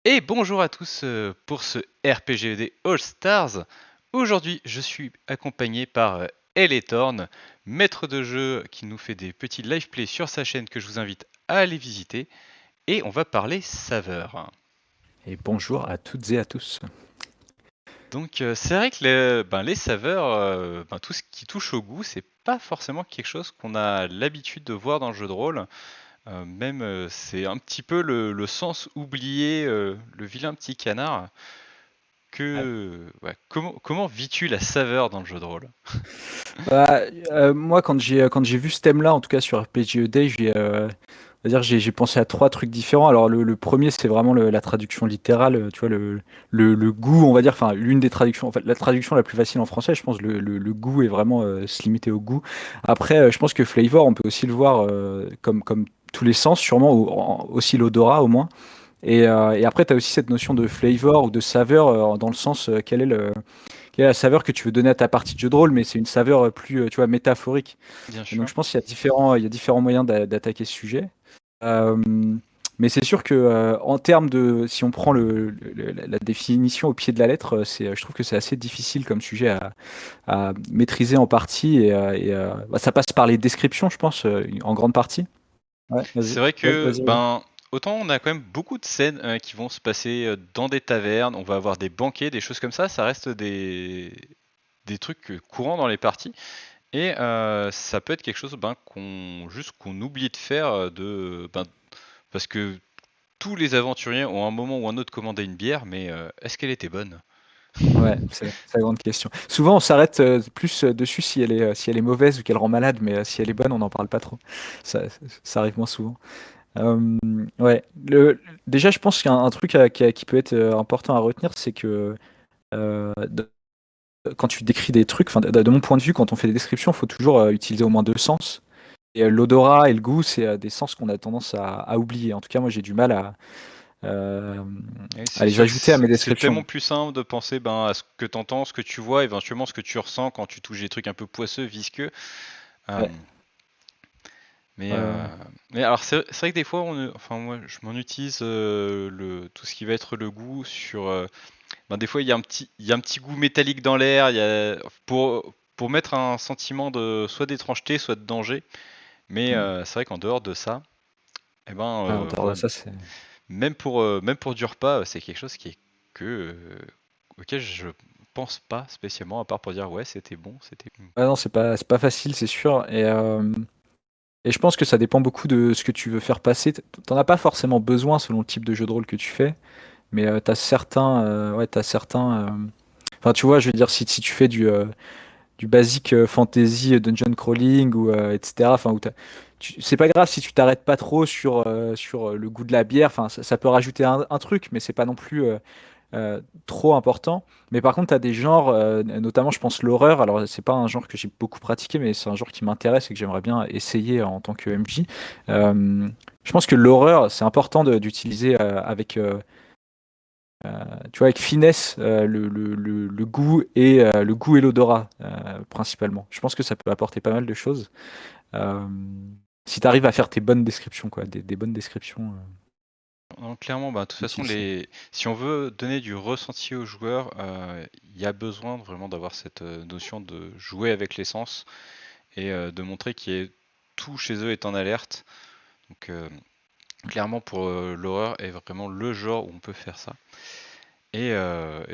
Et bonjour à tous pour ce RPGED All Stars. Aujourd'hui, je suis accompagné par Eletorn, maître de jeu qui nous fait des petits live plays sur sa chaîne que je vous invite à aller visiter. Et on va parler saveur. Et bonjour à toutes et à tous. Donc c'est vrai que les saveurs, tout ce qui touche au goût, c'est pas forcément quelque chose qu'on a l'habitude de voir dans le jeu de rôle. Même c'est un petit peu le sens oublié, le vilain petit canard. Ouais, comment vis-tu la saveur dans le jeu de rôle? Bah, moi, quand j'ai vu ce thème-là, en tout cas sur RPG Day, on va dire, j'ai pensé à trois trucs différents. Alors, le premier, c'est vraiment la traduction littérale, tu vois, le goût, on va dire, enfin, l'une des traductions, en fait, la traduction la plus facile en français, je pense, le goût est vraiment se limiter au goût. Après, je pense que flavor, on peut aussi le voir comme tous les sens, sûrement, ou aussi l'odorat au moins. Et après, tu as aussi cette notion de flavor ou de saveur dans le sens quelle est la saveur que tu veux donner à ta partie de jeu de rôle, mais c'est une saveur plus, tu vois, métaphorique. Bien Et donc, sûr. je pense qu'il y a différents moyens d'attaquer ce sujet. Euh, mais c'est sûr que en termes de, si on prend la définition au pied de la lettre, je trouve que c'est assez difficile comme sujet à maîtriser en partie. Bah, ça passe par les descriptions, je pense, en grande partie. Ouais, C'est vas-y, vrai vas-y, que, vas-y. autant on a quand même beaucoup de scènes qui vont se passer dans des tavernes, on va avoir des banquets, des choses comme ça reste des trucs courants dans les parties. Et ça peut être quelque chose qu'on oublie de faire, parce que tous les aventuriers ont un moment ou un autre commandé une bière, mais est-ce qu'elle était bonne? Ouais, c'est la grande question. Souvent, on s'arrête plus dessus si elle est mauvaise ou qu'elle rend malade, mais si elle est bonne, on n'en parle pas trop. Ça arrive moins souvent. Euh, ouais. Déjà, je pense qu'un truc qui peut être important à retenir, c'est que quand tu décris des trucs, enfin, de mon point de vue, quand on fait des descriptions, il faut toujours utiliser au moins deux sens. Et l'odorat et le goût, c'est des sens qu'on a tendance à oublier. En tout cas, moi, j'ai du mal euh, Et à c'est les sûr que ajouter à mes c'est tellement descriptions. plus simple de penser à ce que tu entends, ce que tu vois, éventuellement ce que tu ressens quand tu touches des trucs un peu poisseux, visqueux. Euh, Ouais. mais, Ouais, euh, ouais. mais alors c'est vrai que des fois, enfin moi je m'en utilise tout ce qui va être le goût sur. Des fois il y a un petit goût métallique dans l'air, pour mettre un sentiment de soit d'étrangeté, soit de danger. Mais Mm. c'est vrai qu'en dehors de ça, Ouais, en dehors de voilà, ça, c'est. même pour du repas, c'est quelque chose que, auquel je pense pas spécialement, à part pour dire ouais, c'était bon, c'était. Ouais, non, c'est pas facile, c'est sûr. Et je pense que ça dépend beaucoup de ce que tu veux faire passer. T'en as pas forcément besoin selon le type de jeu de rôle que tu fais, mais t'as certains. Enfin, tu vois, je veux dire, si tu fais du basique fantasy, dungeon crawling ou etc. Enfin, c'est pas grave si tu t'arrêtes pas trop sur le goût de la bière. Enfin, ça peut rajouter un truc, mais c'est pas non plus trop important. Mais par contre, tu as des genres, notamment je pense l'horreur. Alors, c'est pas un genre que j'ai beaucoup pratiqué, mais c'est un genre qui m'intéresse et que j'aimerais bien essayer en tant que MJ. Euh, je pense que l'horreur, c'est important d'utiliser tu vois, avec finesse le goût et l'odorat principalement. Je pense que ça peut apporter pas mal de choses. Euh, si tu arrives à faire tes bonnes descriptions, quoi, des bonnes descriptions, Non, clairement, de toute façon, utile ça. si on veut donner du ressenti aux joueurs, il y a besoin vraiment d'avoir cette notion de jouer avec l'essence et de montrer tout chez eux est en alerte. Donc, clairement, pour l'horreur est vraiment le genre où on peut faire ça. Et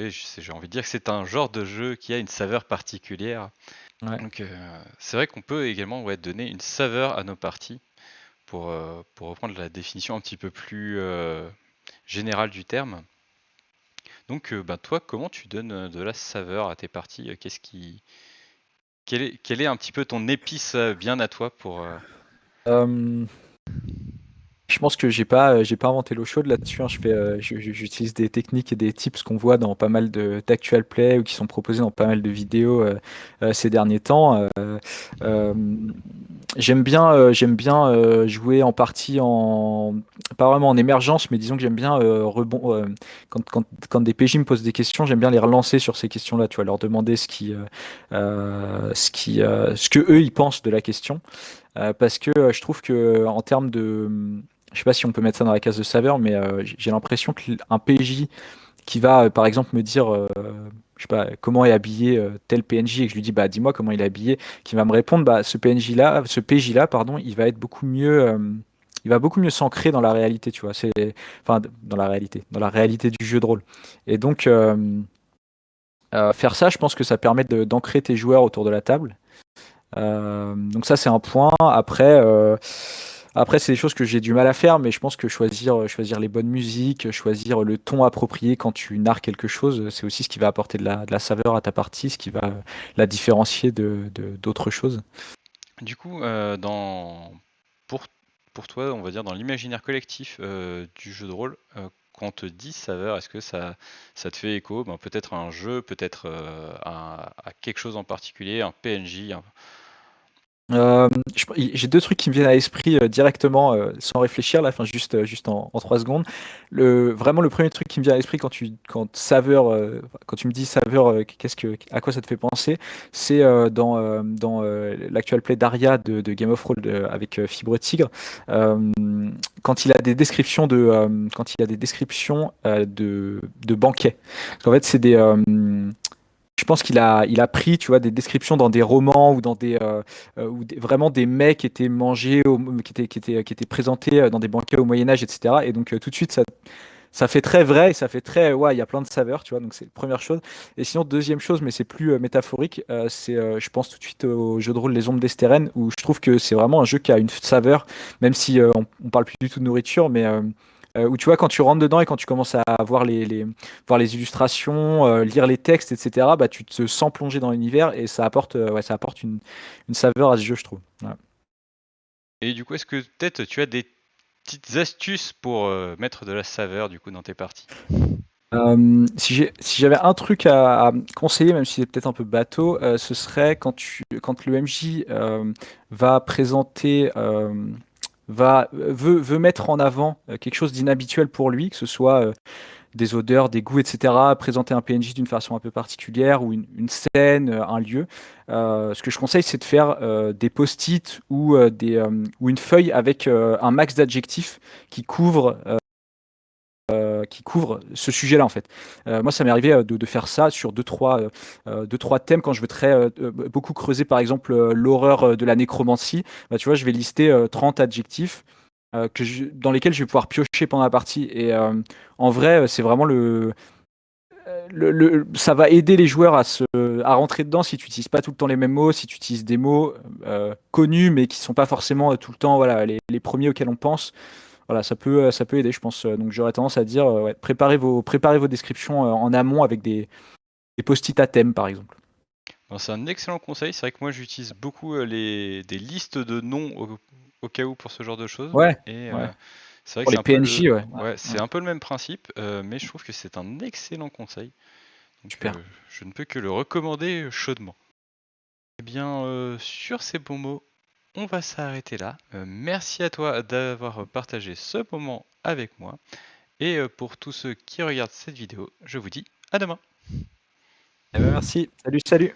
j'ai envie de dire que c'est un genre de jeu qui a une saveur particulière. Ouais. Donc, c'est vrai qu'on peut également donner une saveur à nos parties pour reprendre la définition un petit peu plus générale du terme. Donc, toi, comment tu donnes de la saveur à tes parties? Quel est un petit peu ton épice bien à toi pour. Euh, Je pense que j'ai pas inventé l'eau chaude là-dessus, hein. J'utilise des techniques et des tips qu'on voit dans pas mal d'actual play ou qui sont proposés dans pas mal de vidéos ces derniers temps. Euh, j'aime bien jouer en partie pas vraiment en émergence, mais disons que j'aime bien quand des PJ me posent des questions, j'aime bien les relancer sur ces questions-là. Tu vois, leur demander ce que eux ils pensent de la question. Parce que je trouve que en termes je sais pas si on peut mettre ça dans la case de saveur, mais j'ai l'impression qu'un PJ qui va, par exemple, me dire, je sais pas, comment est habillé tel PNJ, et que je lui dis, bah, dis-moi comment il est habillé, qui va me répondre, bah, ce PJ-là, pardon, il va être beaucoup mieux, il va beaucoup mieux s'ancrer dans la réalité, tu vois. Enfin, dans la réalité du jeu de rôle. Et donc, faire ça, je pense que ça permet d'ancrer tes joueurs autour de la table. Donc ça, c'est un point. Après, c'est des choses que j'ai du mal à faire, mais je pense que choisir les bonnes musiques, choisir le ton approprié quand tu narres quelque chose, c'est aussi ce qui va apporter de la saveur à ta partie, ce qui va la différencier d'autres choses. Du coup, pour, pour toi, on va dire dans l'imaginaire collectif du jeu de rôle, quand on te dit saveur, est-ce que ça te fait écho? Ben, peut-être à un jeu, peut-être à quelque chose en particulier, un PNJ. J'ai deux trucs qui me viennent à l'esprit directement, sans réfléchir là, enfin juste en 3 secondes. Vraiment le premier truc qui me vient à l'esprit quand tu me dis saveur, à quoi ça te fait penser? C'est dans l'actual play d'Aria de Game of Thrones avec Fibre Tigre. euh, quand il a des descriptions de banquets. Parce qu'en fait, je pense il a pris, tu vois, des descriptions dans des romans ou vraiment des mets qui étaient mangés, qui étaient présentés dans des banquets au Moyen Âge, etc. Et donc tout de suite, ça fait très vrai et ça fait très, ouais, il y a plein de saveurs, tu vois. Donc c'est la première chose. Et sinon, deuxième chose, mais c'est plus métaphorique, je pense tout de suite au jeu de rôle Les Ombres d'Esteren, où je trouve que c'est vraiment un jeu qui a une saveur, même si on parle plus du tout de nourriture, mais où tu vois, quand tu rentres dedans et quand tu commences à voir voir les illustrations, lire les textes, etc., bah, tu te sens plongé dans l'univers et ouais, ça apporte une saveur à ce jeu, je trouve. Voilà. Et du coup, est-ce que peut-être tu as des petites astuces pour mettre de la saveur du coup dans tes parties? Si j'avais un truc à conseiller, même si c'est peut-être un peu bateau, ce serait quand le MJ va présenter, veut mettre en avant quelque chose d'inhabituel pour lui, que ce soit des odeurs, des goûts, etc., présenter un PNJ d'une façon un peu particulière ou une scène, un lieu. Ce que je conseille, c'est de faire des post-it ou une feuille avec un max d'adjectifs qui couvre ce sujet-là en fait. Moi, ça m'est arrivé de faire ça sur deux, trois thèmes quand je veux beaucoup creuser par exemple l'horreur de la nécromancie. Bah, tu vois, je vais lister 30 adjectifs dans lesquels je vais pouvoir piocher pendant la partie. Et en vrai, c'est vraiment ça va aider les joueurs à rentrer dedans si tu n'utilises pas tout le temps les mêmes mots, si tu utilises des mots connus mais qui sont pas forcément tout le temps voilà, les premiers auxquels on pense. Voilà, ça peut aider, je pense. Donc j'aurais tendance à dire, ouais, préparez vos descriptions en amont avec des post-it à thème, par exemple. Ben, c'est un excellent conseil. C'est vrai que moi j'utilise beaucoup des listes de noms au cas où pour ce genre de choses. Ouais, Et ouais. c'est vrai que Pour c'est les un peu PNJ, ouais. ouais, Ouais, c'est un peu le même principe, mais je trouve que c'est un excellent conseil. Donc super. je ne peux que le recommander chaudement. Eh bien, sur ces bons mots, on va s'arrêter là. Merci à toi d'avoir partagé ce moment avec moi. Et pour tous ceux qui regardent cette vidéo, je vous dis à demain. Eh ben, merci. Salut, salut.